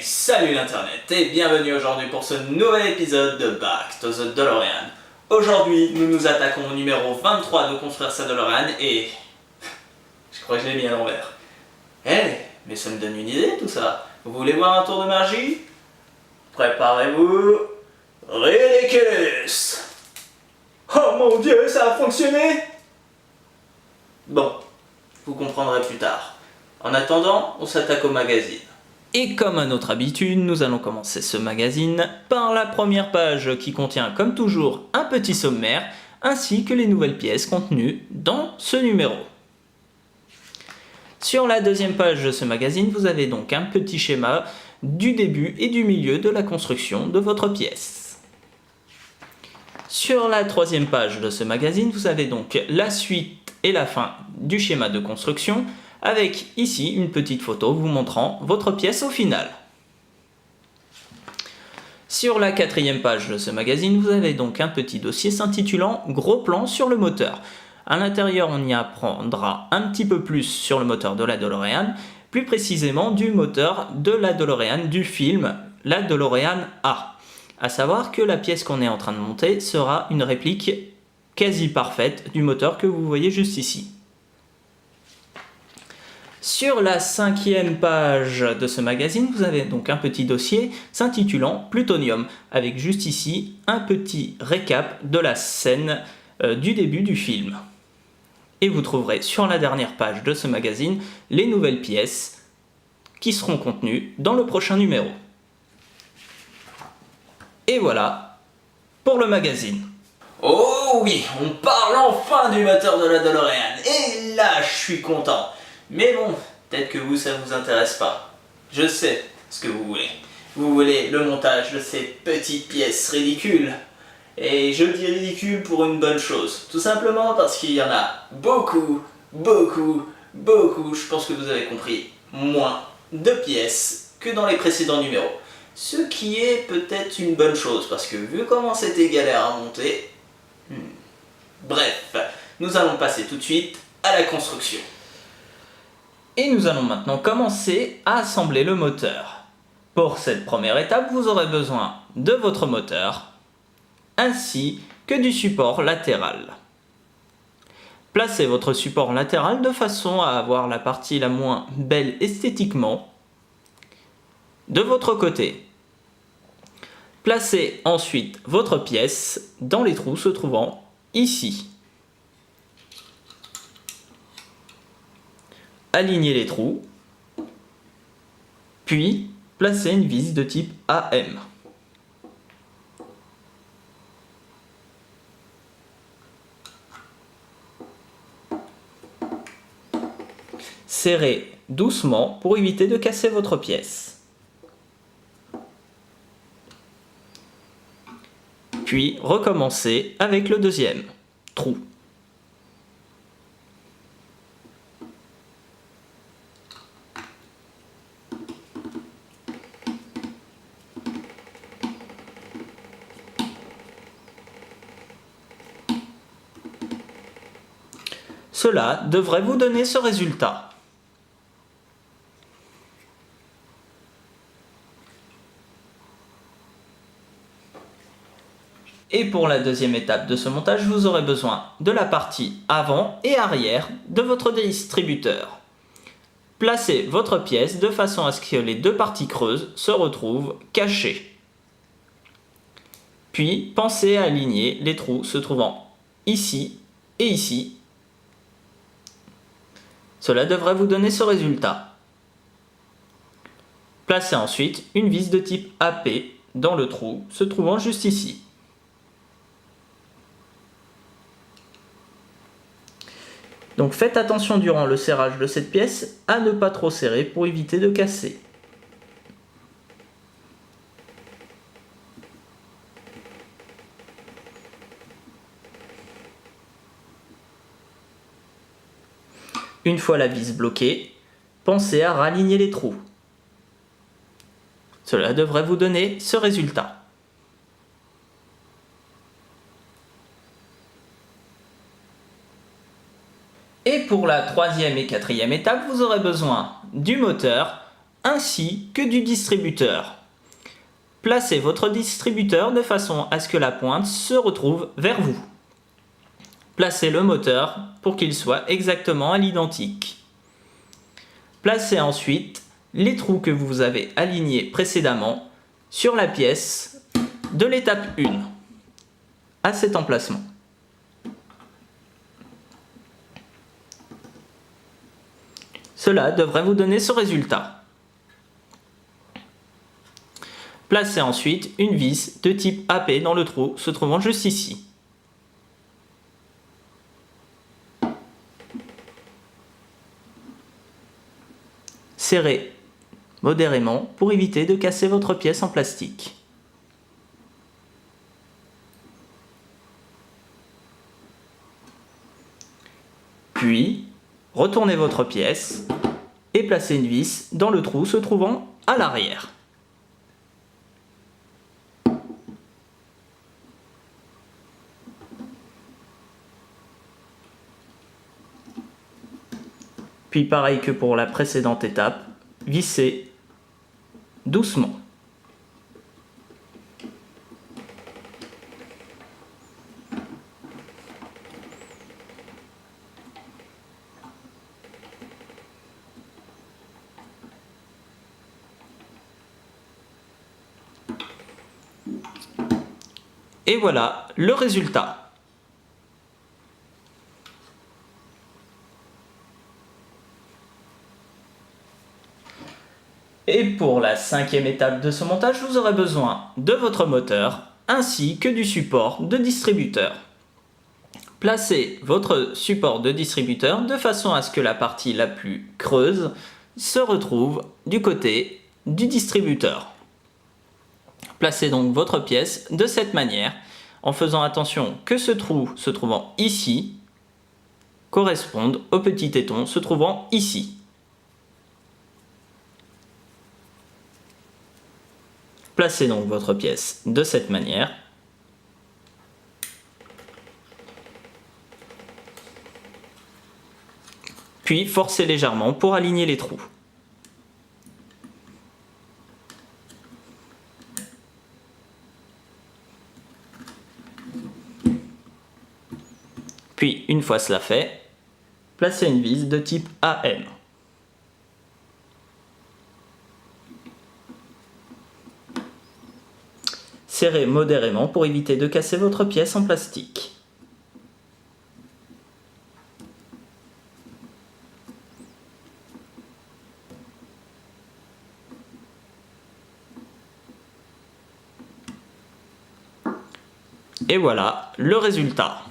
Salut l'internet et bienvenue aujourd'hui pour ce nouvel épisode de Back to the DeLorean. Aujourd'hui, nous nous attaquons au numéro 23 de construire sa DeLorean et... je crois que je l'ai mis à l'envers. Mais ça me donne une idée tout ça. Vous voulez voir un tour de magie? Préparez-vous... Ridiculous! Oh mon dieu, ça a fonctionné! Bon, vous comprendrez plus tard. En attendant, on s'attaque au magazine. Et comme à notre habitude, nous allons commencer ce magazine par la première page qui contient comme toujours un petit sommaire ainsi que les nouvelles pièces contenues dans ce numéro. Sur la deuxième page de ce magazine, vous avez donc un petit schéma du début et du milieu de la construction de votre pièce. Sur la troisième page de ce magazine, vous avez donc la suite et la fin du schéma de construction, avec ici une petite photo vous montrant votre pièce au final. Sur la quatrième page de ce magazine, vous avez donc un petit dossier s'intitulant « Gros plan sur le moteur ». À l'intérieur, on y apprendra un petit peu plus sur le moteur de la DeLorean, plus précisément du moteur de la DeLorean du film La DeLorean A. À savoir que la pièce qu'on est en train de monter sera une réplique quasi parfaite du moteur que vous voyez juste ici. Sur la cinquième page de ce magazine, vous avez donc un petit dossier s'intitulant Plutonium, avec juste ici un petit récap de la scène du début du film. Et vous trouverez sur la dernière page de ce magazine les nouvelles pièces qui seront contenues dans le prochain numéro. Et voilà pour le magazine. Oh oui, on parle enfin du moteur de la DeLorean, et là je suis content. Mais bon, peut-être que vous, ça vous intéresse pas. Je sais ce que vous voulez. Vous voulez le montage de ces petites pièces ridicules. Et je dis ridicule pour une bonne chose. Tout simplement parce qu'il y en a beaucoup, je pense que vous avez compris, moins de pièces que dans les précédents numéros. Ce qui est peut-être une bonne chose, parce que vu comment c'était galère à monter... Bref, nous allons passer tout de suite à la construction. Et nous allons maintenant commencer à assembler le moteur. Pour cette première étape, vous aurez besoin de votre moteur, ainsi que du support latéral. Placez votre support latéral de façon à avoir la partie la moins belle esthétiquement de votre côté. Placez ensuite votre pièce dans les trous se trouvant ici. Alignez les trous, puis placez une vis de type AM. Serrez doucement pour éviter de casser votre pièce. Puis recommencez avec le deuxième trou. Cela devrait vous donner ce résultat. Et pour la deuxième étape de ce montage, vous aurez besoin de la partie avant et arrière de votre distributeur. Placez votre pièce de façon à ce que les deux parties creuses se retrouvent cachées. Puis pensez à aligner les trous se trouvant ici et ici. Cela devrait vous donner ce résultat. Placez ensuite une vis de type AP dans le trou se trouvant juste ici. Donc faites attention durant le serrage de cette pièce à ne pas trop serrer pour éviter de casser. Une fois la vis bloquée, pensez à raligner les trous. Cela devrait vous donner ce résultat. Et pour la troisième et quatrième étape, vous aurez besoin du moteur ainsi que du distributeur. Placez votre distributeur de façon à ce que la pointe se retrouve vers vous. Placez le moteur pour qu'il soit exactement à l'identique. Placez ensuite les trous que vous avez alignés précédemment sur la pièce de l'étape 1, à cet emplacement. Cela devrait vous donner ce résultat. Placez ensuite une vis de type AP dans le trou se trouvant juste ici. Serrez modérément pour éviter de casser votre pièce en plastique. Puis, retournez votre pièce et placez une vis dans le trou se trouvant à l'arrière. Puis pareil que pour la précédente étape, vissez doucement. Et voilà le résultat. Et pour la 5e étape de ce montage, vous aurez besoin de votre moteur ainsi que du support de distributeur. Placez votre support de distributeur de façon à ce que la partie la plus creuse se retrouve du côté du distributeur. Placez donc votre pièce de cette manière en faisant attention que ce trou se trouvant ici corresponde au petit téton se trouvant ici. Placez donc votre pièce de cette manière. Puis forcez légèrement pour aligner les trous. Puis une fois cela fait, placez une vis de type AM. Serrez modérément pour éviter de casser votre pièce en plastique. Et voilà le résultat.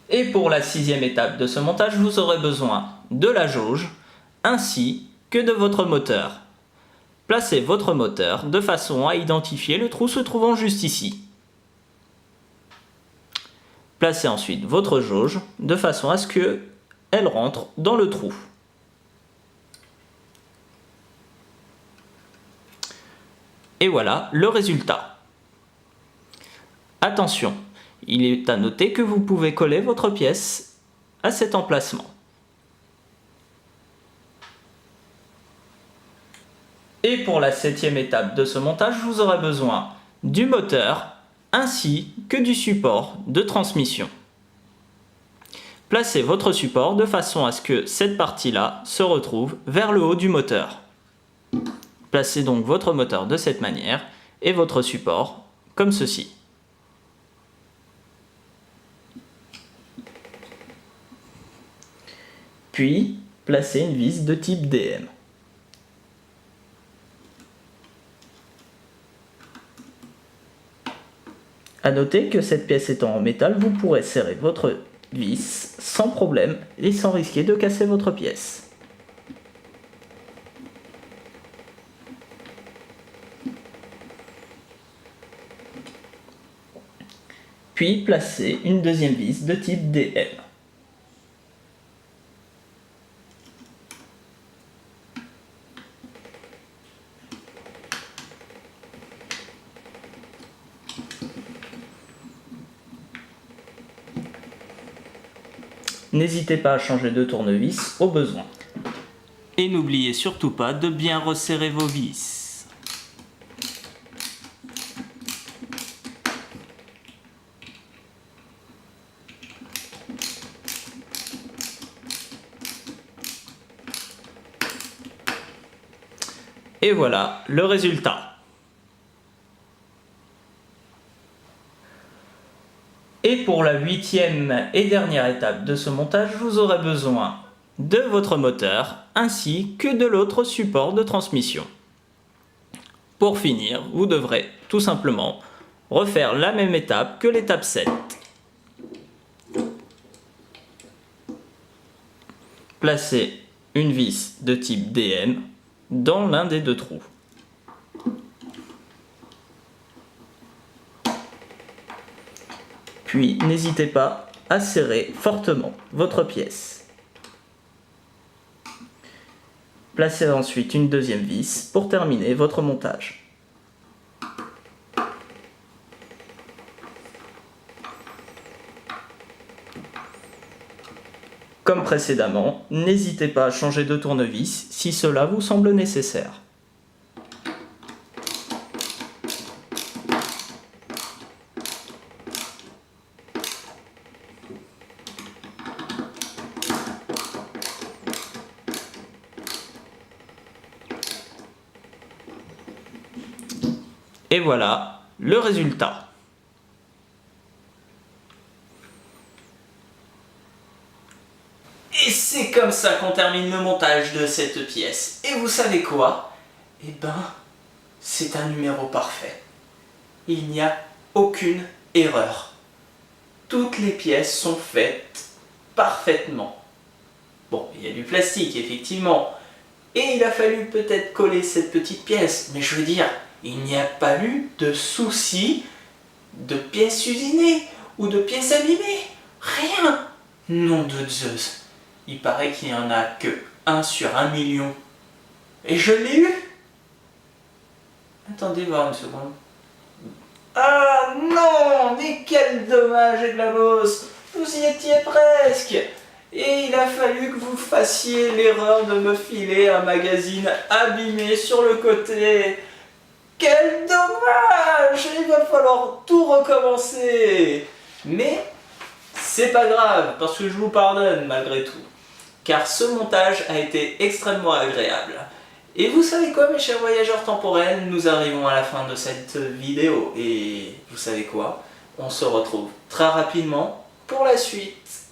Et pour la 6e étape de ce montage, vous aurez besoin de la jauge ainsi que de votre moteur. Placez votre moteur de façon à identifier le trou se trouvant juste ici. Placez ensuite votre jauge de façon à ce qu'elle rentre dans le trou. Et voilà le résultat. Attention, il est à noter que vous pouvez coller votre pièce à cet emplacement. Et pour la 7e étape de ce montage, vous aurez besoin du moteur ainsi que du support de transmission. Placez votre support de façon à ce que cette partie-là se retrouve vers le haut du moteur. Placez donc votre moteur de cette manière et votre support comme ceci. Puis, placez une vis de type DM. A noter que cette pièce étant en métal, vous pourrez serrer votre vis sans problème et sans risquer de casser votre pièce. Puis placez une deuxième vis de type DM. n'hésitez pas à changer de tournevis au besoin. Et n'oubliez surtout pas de bien resserrer vos vis. Et voilà le résultat. Et pour la 8e et dernière étape de ce montage, vous aurez besoin de votre moteur ainsi que de l'autre support de transmission. Pour finir, vous devrez tout simplement refaire la même étape que l'étape 7. Placez une vis de type DM dans l'un des deux trous. Puis n'hésitez pas à serrer fortement votre pièce. Placez ensuite une deuxième vis pour terminer votre montage. Comme précédemment, n'hésitez pas à changer de tournevis si cela vous semble nécessaire. Et voilà le résultat. Et c'est comme ça qu'on termine le montage de cette pièce. Et vous savez quoi? Eh ben, c'est un numéro parfait. Il n'y a aucune erreur. Toutes les pièces sont faites parfaitement. Bon, il y a du plastique, effectivement. Et il a fallu peut-être coller cette petite pièce. Mais je veux dire, il n'y a pas eu de souci de pièces usinées ou de pièces abîmées. Rien. Nom de Zeus. Il paraît qu'il n'y en a que 1 sur 1 million. Et je l'ai eu. Attendez voir une seconde. Ah non, mais quel dommage, Eglamos. Vous y étiez presque. Et il a fallu que vous fassiez l'erreur de me filer un magazine abîmé sur le côté. Quel dommage! Il va falloir tout recommencer. Mais c'est pas grave, parce que je vous pardonne malgré tout. Car ce montage a été extrêmement agréable. Et vous savez quoi, mes chers voyageurs temporels, nous arrivons à la fin de cette vidéo. Et vous savez quoi? On se retrouve très rapidement pour la suite.